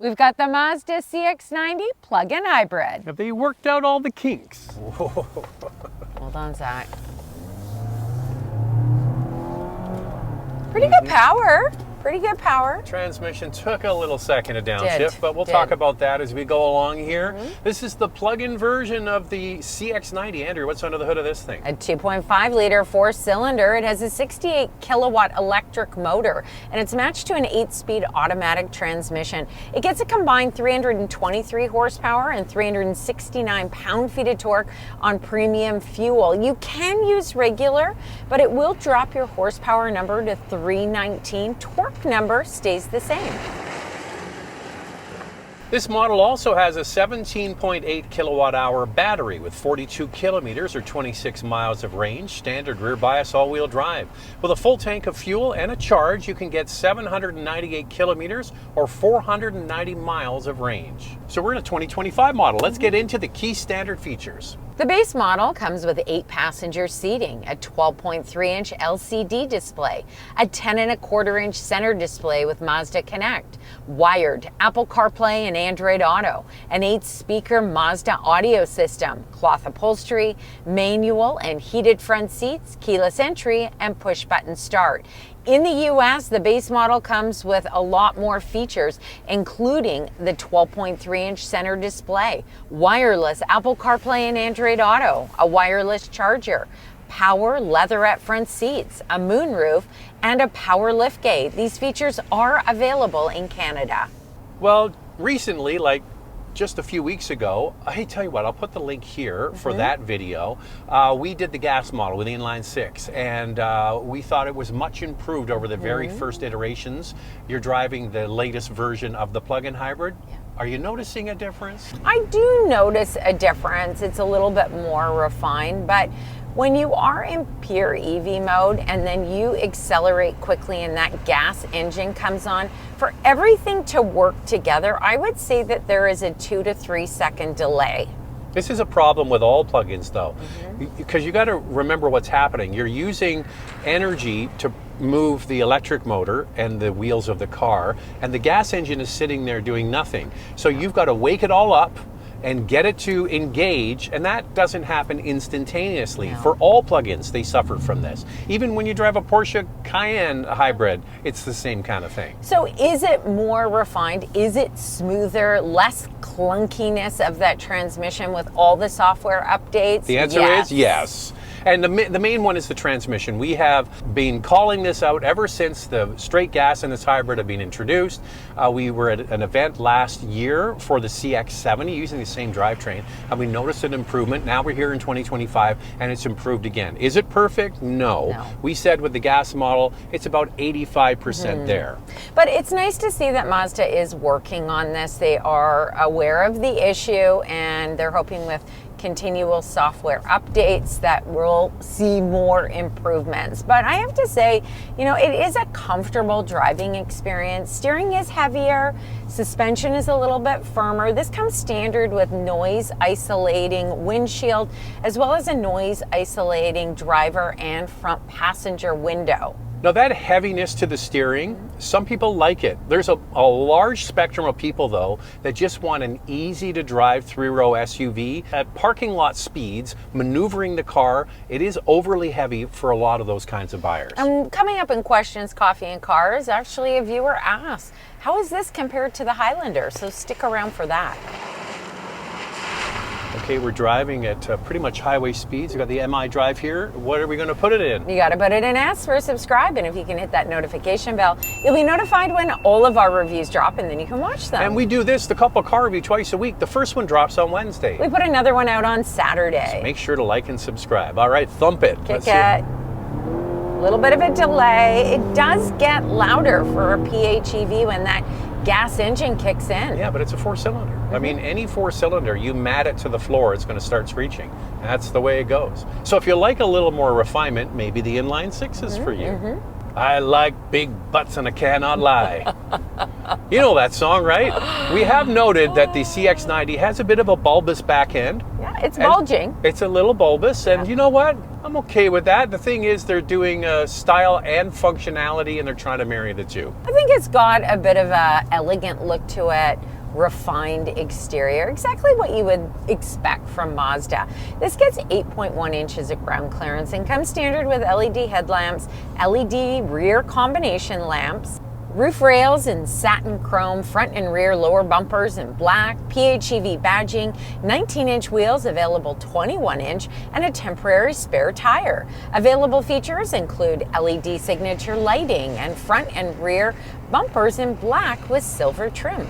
We've got the Mazda CX-90 plug-in hybrid. Have they worked out all the kinks? Hold on, Zach. Pretty good power. Pretty good power. Transmission took a little second to downshift, but we'll talk about that as we go along here. This is the plug-in version of the CX-90. Andrew, what's under the hood of this thing? A 2.5 liter four-cylinder. It has a 68 kilowatt electric motor, and it's matched to an 8-speed automatic transmission. It gets a combined 323 horsepower and 369 pound-feet of torque on premium fuel. You can use regular, but it will drop your horsepower number to 319. Torque number stays the same. This model also has a 17.8 kilowatt hour battery with 42 kilometers or 26 miles of range, standard rear bias all-wheel drive. With a full tank of fuel and a charge, you can get 798 kilometers or 490 miles of range. So we're in a 2025 model. Let's get into the key standard features. The base model comes with 8-passenger seating, a 12.3-inch LCD display, a 10.25-inch center display with Mazda Connect, wired Apple CarPlay and Android Auto, an 8-speaker Mazda audio system, cloth upholstery, manual and heated front seats, keyless entry, and push-button start. In the US, the base model comes with a lot more features, including the 12.3-inch center display, wireless Apple CarPlay and Android Auto, a wireless charger, power leatherette front seats, a moonroof, and a power liftgate. These features are available in Canada. Well, recently, like just a few weeks ago, hey, tell you what, I'll put the link here for that video. We did the gas model with the inline six, and we thought it was much improved over the very first iterations. You're driving the latest version of the plug-in hybrid. Yeah. Are you noticing a difference? I do notice a difference. It's a little bit more refined, but when you are in pure EV mode and then you accelerate quickly and that gas engine comes on, for everything to work together, I would say that there is a 2 to 3 second delay. This is a problem with all plugins though, because you got to remember what's happening. You're using energy to move the electric motor and the wheels of the car, and the gas engine is sitting there doing nothing. So you've got to wake it all up and get it to engage, and that doesn't happen instantaneously. No. For all plugins, they suffer from this. Even when you drive a Porsche Cayenne hybrid, it's the same kind of thing. So is it more refined? Is it smoother, less clunkiness of that transmission with all the software updates? The answer is yes. And the main one is the transmission. We have been calling this out ever since the straight gas and this hybrid have been introduced. We were at an event last year for the CX-70 using the same drivetrain, and we noticed an improvement. Now we're here in 2025 and it's improved again. Is it perfect? No. We said with the gas model, it's about 85% there. But it's nice to see that Mazda is working on this. They are aware of the issue and they're hoping with continual software updates that we'll see more improvements. But I have to say, you know, it is a comfortable driving experience. Steering is heavier, suspension is a little bit firmer. This comes standard with noise isolating windshield, as well as a noise isolating driver and front passenger window. Now that heaviness to the steering, some people like it. There's a large spectrum of people though that just want an easy to drive 3-row SUV. At parking lot speeds, maneuvering the car, it is overly heavy for a lot of those kinds of buyers. Coming up in Questions, Coffee and Cars, actually a viewer asked, how is this compared to the Highlander? So stick around for that. Okay, we're driving at pretty much highway speeds. We've got the MI drive here. What are we going to put it in? You got to put it in S for subscribe, and if you can hit that notification bell, you'll be notified when all of our reviews drop, and then you can watch them. And we do this, the couple car review, twice a week. The first one drops on Wednesday. We put another one out on Saturday. So make sure to like and subscribe. All right, thump it. Kick it. A little bit of a delay. It does get louder for a PHEV when that gas engine kicks in. Yeah, but it's a 4-cylinder. I mean, any 4-cylinder, you mat it to the floor, it's going to start screeching. That's the way it goes. So if you like a little more refinement, maybe the inline six is for you. I like big butts and I cannot lie. You know that song, right? We have noted that the CX-90 has a bit of a bulbous back end. Yeah, it's bulging. It's a little bulbous, and you know what? I'm okay with that. The thing is, they're doing style and functionality, and they're trying to marry the two. I think it's got a bit of a elegant look to it refined exterior, exactly what you would expect from Mazda. This gets 8.1 inches of ground clearance and comes standard with LED headlamps, LED rear combination lamps, roof rails in satin chrome, front and rear lower bumpers in black, PHEV badging, 19-inch wheels, available 21-inch, and a temporary spare tire. Available features include LED signature lighting and front and rear bumpers in black with silver trim.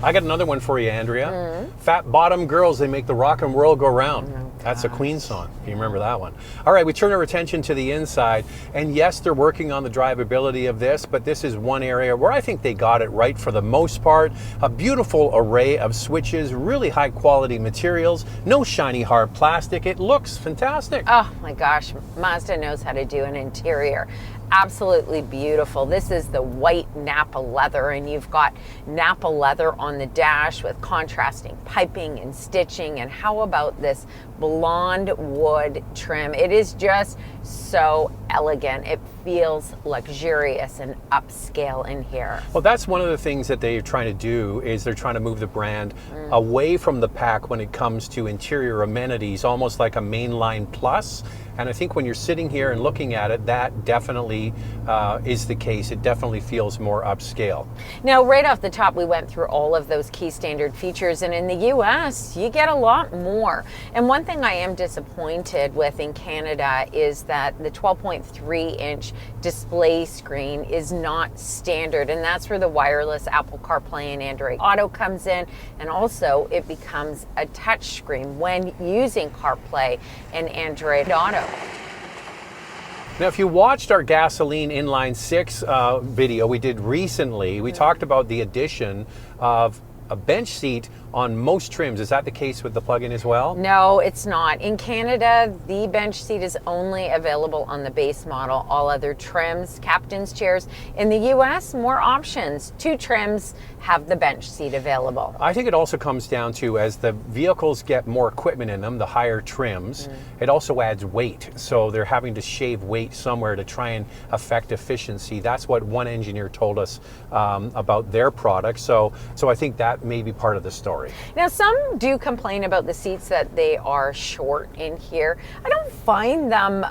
I got another one for you, Andrea. Fat Bottom Girls, they make the rock and world go round. That's a Queen song, if you remember that one. All right, we turn our attention to the inside, and yes, they're working on the drivability of this, but this is one area where I think they got it right for the most part. A beautiful array of switches, really high quality materials, no shiny hard plastic. It looks fantastic. Oh my gosh, Mazda knows how to do an interior. Absolutely beautiful. This is the white Napa leather, and you've got Napa leather on the dash with contrasting piping and stitching. And how about this blonde wood trim? It is just so elegant. It feels luxurious and upscale in here. Well, that's one of the things that they're trying to do, is they're trying to move the brand away from the pack when it comes to interior amenities, almost like a mainline plus. And I think when you're sitting here and looking at it, that definitely is the case. It definitely feels more upscale. Now, right off the top, we went through all of those key standard features, and in the US, you get a lot more. And one thing I am disappointed with in Canada is that the 12.3-inch display screen is not standard, and that's where the wireless Apple CarPlay and Android Auto comes in, and also it becomes a touch screen when using CarPlay and Android Auto. Now, if you watched our gasoline inline six video we did recently, we talked about the addition of a bench seat on most trims. Is that the case with the plug-in as well? No, it's not. In Canada, the bench seat is only available on the base model. All other trims, captain's chairs. In the US, more options. 2 trims have the bench seat available. I think it also comes down to, as the vehicles get more equipment in them, the higher trims, it also adds weight. So they're having to shave weight somewhere to try and affect efficiency. That's what one engineer told us about their product. So I think that may be part of the story. Now, some do complain about the seats, that they are short in here. I don't find them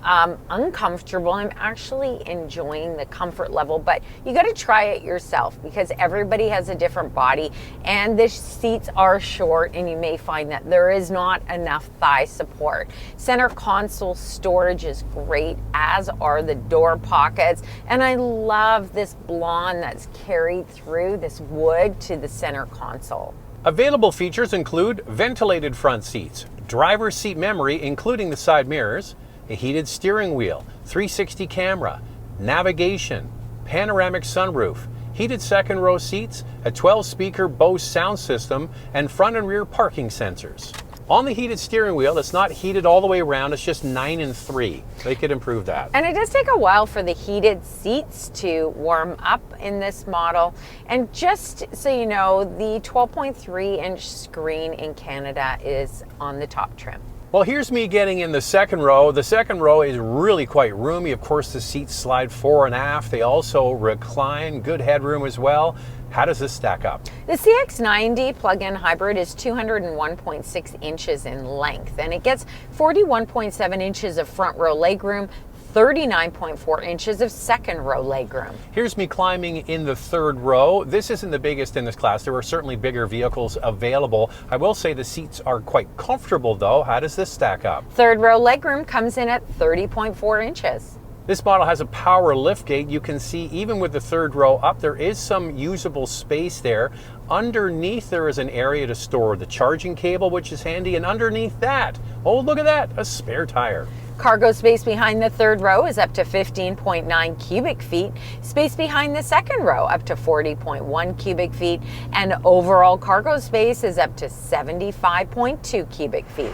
uncomfortable. I'm actually enjoying the comfort level, but you got to try it yourself, because everybody has a different body, and the seats are short, and you may find that there is not enough thigh support. Center console storage is great, as are the door pockets, and I love this blonde that's carried through this wood to the center console. Available features include ventilated front seats, driver's seat memory including the side mirrors, a heated steering wheel, 360 camera, navigation, panoramic sunroof, heated second row seats, a 12-speaker Bose sound system, and front and rear parking sensors. On the heated steering wheel, it's not heated all the way around, it's just 9 and 3. They could improve that. And it does take a while for the heated seats to warm up in this model. And just so you know, the 12.3-inch screen in Canada is on the top trim. Well, here's me getting in the second row. The second row is really quite roomy. Of course, the seats slide fore and aft. They also recline, good headroom as well. How does this stack up? The CX-90 plug-in hybrid is 201.6 inches in length, and it gets 41.7 inches of front row legroom, 39.4 inches of second row legroom. Here's me climbing in the third row. This isn't the biggest in this class. There are certainly bigger vehicles available. I will say the seats are quite comfortable though. How does this stack up? Third row legroom comes in at 30.4 inches. This model has a power liftgate. You can see even with the third row up, there is some usable space there. Underneath there is an area to store the charging cable, which is handy, and underneath that, oh look at that, a spare tire. Cargo space behind the third row is up to 15.9 cubic feet. Space behind the second row up to 40.1 cubic feet. And overall cargo space is up to 75.2 cubic feet.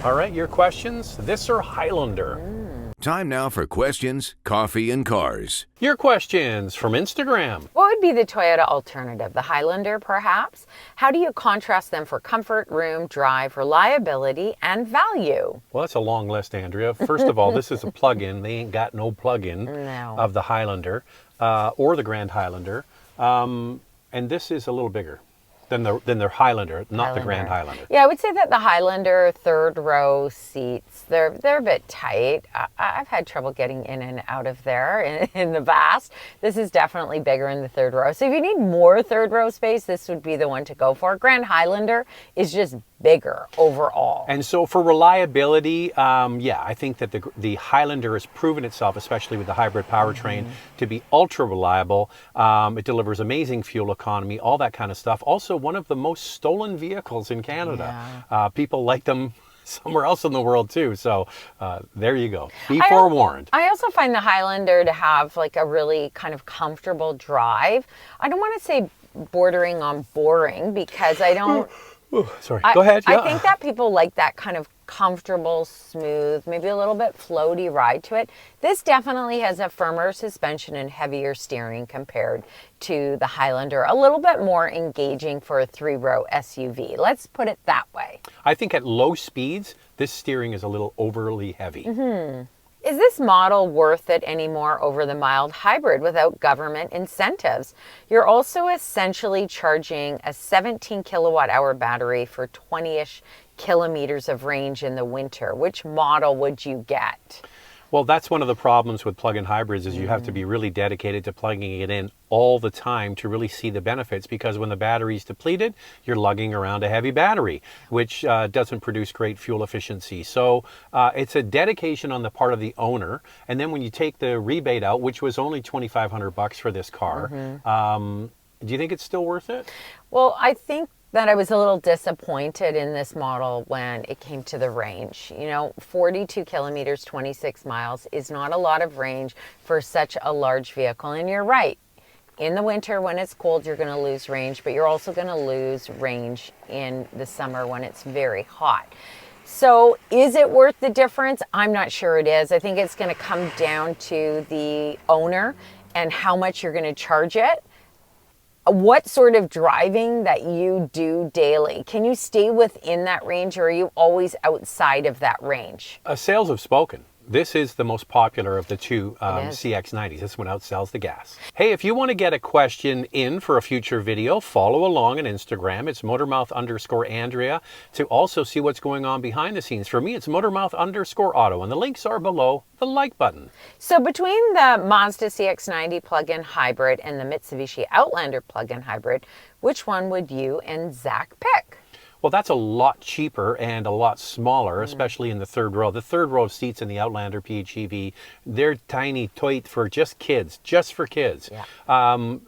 All right, your questions? This or Highlander? Time now for questions, coffee, and cars. Your questions from Instagram. What would be the Toyota alternative? The Highlander, perhaps? How do you contrast them for comfort, room, drive, reliability, and value? Well, that's a long list, Andrea. First of all, this is a plug-in. They ain't got no plug-in No. of the Highlander or the Grand Highlander. And this is a little bigger than their Highlander, not the Grand Highlander. Yeah, I would say that the Highlander third row seats, they're a bit tight. I've had trouble getting in and out of there in the past. This is definitely bigger in the third row. So if you need more third row space, this would be the one to go for. Grand Highlander is just bigger overall. And so for reliability, yeah, I think that the Highlander has proven itself, especially with the hybrid powertrain, to be ultra reliable. It delivers amazing fuel economy, all that kind of stuff. Also, one of the most stolen vehicles in Canada. Yeah. People like them somewhere else in the world too. So there you go. Be forewarned. I also find the Highlander to have like a really kind of comfortable drive. I don't want to say bordering on boring because I don't... Ooh, sorry, go ahead. I think that people like that kind of comfortable, smooth, maybe a little bit floaty ride to it. This definitely has a firmer suspension and heavier steering compared to the Highlander. A little bit more engaging for a three-row SUV. Let's put it that way. I think at low speeds, this steering is a little overly heavy. Is this model worth it anymore over the mild hybrid without government incentives? You're also essentially charging a 17 kilowatt hour battery for 20-ish kilometers of range in the winter. Which model would you get? Well, that's one of the problems with plug-in hybrids is you have to be really dedicated to plugging it in all the time to really see the benefits, because when the battery's depleted, you're lugging around a heavy battery, which doesn't produce great fuel efficiency. So it's a dedication on the part of the owner. And then when you take the rebate out, which was only $2,500 for this car, do you think it's still worth it? Well, I think that I was a little disappointed in this model when it came to the range. You know, 42 kilometers, 26 miles is not a lot of range for such a large vehicle. And you're right. In the winter when it's cold, you're going to lose range, but you're also going to lose range in the summer when it's very hot. So is it worth the difference? I'm not sure it is. I think it's going to come down to the owner and how much you're going to charge it. What sort of driving that you do daily? Can you stay within that range, or are you always outside of that range? Sales have spoken. This is the most popular of the two CX-90s. This one outsells the gas. Hey, if you want to get a question in for a future video, follow along on Instagram. It's Motormouth_Andrea to also see what's going on behind the scenes. For me, it's Motormouth_Auto, and the links are below the like button. So between the Mazda CX-90 plug-in hybrid and the Mitsubishi Outlander plug-in hybrid, which one would you and Zach pick? Well, that's a lot cheaper and a lot smaller, especially in the third row. The third row seats in the Outlander PHEV, they're tiny, tight for just kids, just for kids. Yeah.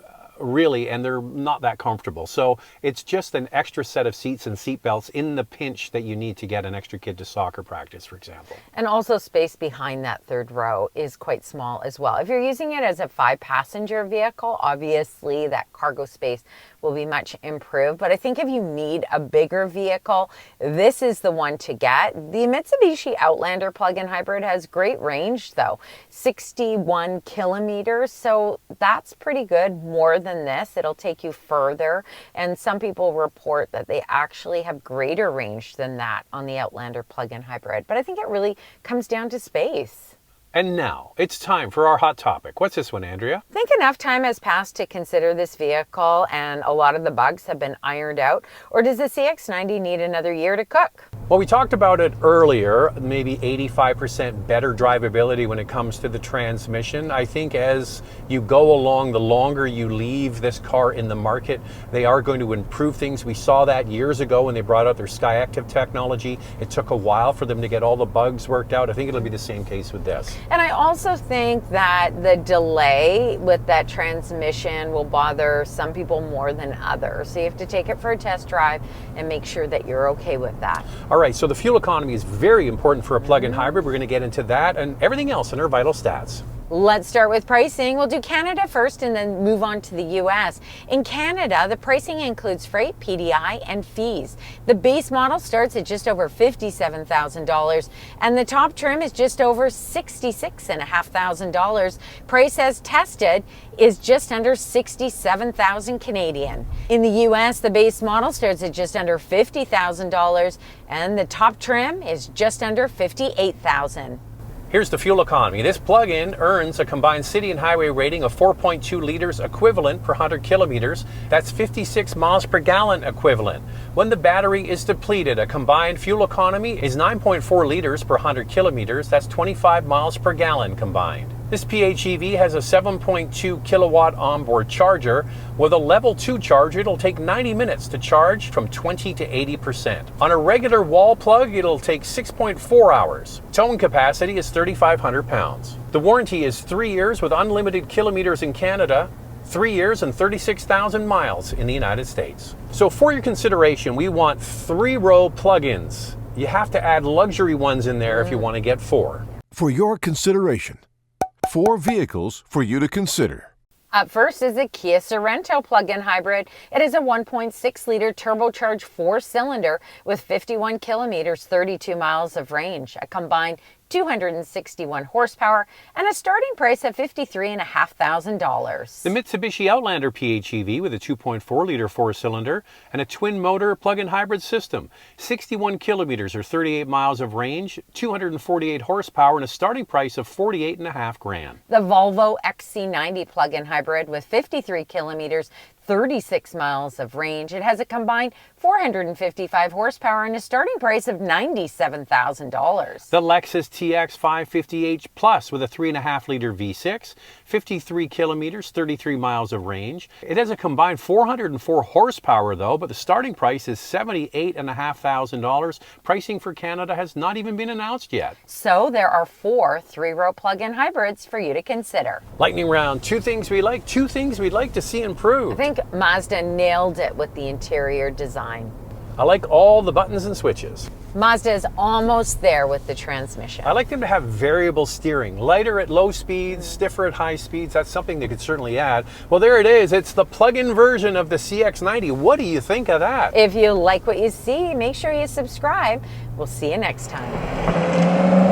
Really, and they're not that comfortable. So it's just an extra set of seats and seat belts in the pinch that you need to get an extra kid to soccer practice, for example. And also space behind that third row is quite small as well. If you're using it as a 5-passenger vehicle, obviously that cargo space will be much improved. But I think if you need a bigger vehicle, this is the one to get. The Mitsubishi Outlander plug-in hybrid has great range though, 61 kilometers. So that's pretty good, more than this. It'll take you further. And some people report that they actually have greater range than that on the Outlander plug-in hybrid. But I think it really comes down to space. And now it's time for our hot topic. What's this one, Andrea? I think enough time has passed to consider this vehicle and a lot of the bugs have been ironed out. Or does the CX-90 need another year to cook? Well, we talked about it earlier, maybe 85% better drivability when it comes to the transmission. I think as you go along, the longer you leave this car in the market, they are going to improve things. We saw that years ago when they brought out their SkyActiv technology. It took a while for them to get all the bugs worked out. I think it'll be the same case with this. And I also think that the delay with that transmission will bother some people more than others. So you have to take it for a test drive and make sure that you're okay with that. All right, so the fuel economy is very important for a plug-in hybrid. We're going to get into that and everything else in our vital stats. Let's start with pricing. We'll do Canada first and then move on to the US. In Canada, the pricing includes freight, PDI, and fees. The base model starts at just over $57,000 and the top trim is just over $66,500. Price as tested is just under 67,000 Canadian. In the US, the base model starts at just under $50,000 and the top trim is just under $58,000. Here's the fuel economy. This plug-in earns a combined city and highway rating of 4.2 liters equivalent per 100 kilometers. That's 56 miles per gallon equivalent. When the battery is depleted, a combined fuel economy is 9.4 liters per 100 kilometers. That's 25 miles per gallon combined. This PHEV has a 7.2 kilowatt onboard charger. With a level 2 charger, it'll take 90 minutes to charge from 20 to 80%. On a regular wall plug, it'll take 6.4 hours. Towing capacity is 3,500 pounds. The warranty is 3 years with unlimited kilometers in Canada, 3 years and 36,000 miles in the United States. So for your consideration, we want 3-row plug-ins. You have to add luxury ones in there if you want to get 4. For your consideration, 4 vehicles for you to consider. Up first is the Kia Sorento plug-in hybrid. It is a 1.6-liter turbocharged 4-cylinder with 51 kilometers, 32 miles of range, a combined 261 horsepower, and a starting price of $53,500. The Mitsubishi Outlander PHEV with a 2.4-liter 4-cylinder and a twin-motor plug-in hybrid system. 61 kilometers or 38 miles of range, 248 horsepower, and a starting price of $48,500. The Volvo XC90 plug-in hybrid with 53 kilometers, 36 miles of range. It has a combined 455 horsepower and a starting price of $97,000. The Lexus TX-550H Plus with a 3.5-liter V6, 53 kilometers, 33 miles of range. It has a combined 404 horsepower though, but the starting price is $78,500. Pricing for Canada has not even been announced yet. So there are 4 3-row plug-in hybrids for you to consider. Lightning round, 2 things we like, 2 things we'd like to see improved. I think Mazda nailed it with the interior design. I like all the buttons and switches. Mazda is almost there with the transmission. I like them to have variable steering, lighter at low speeds, stiffer at high speeds. That's something they could certainly add. Well, there it is. It's the plug-in version of the CX-90. What do you think of that? If you like what you see, make sure you subscribe. We'll see you next time.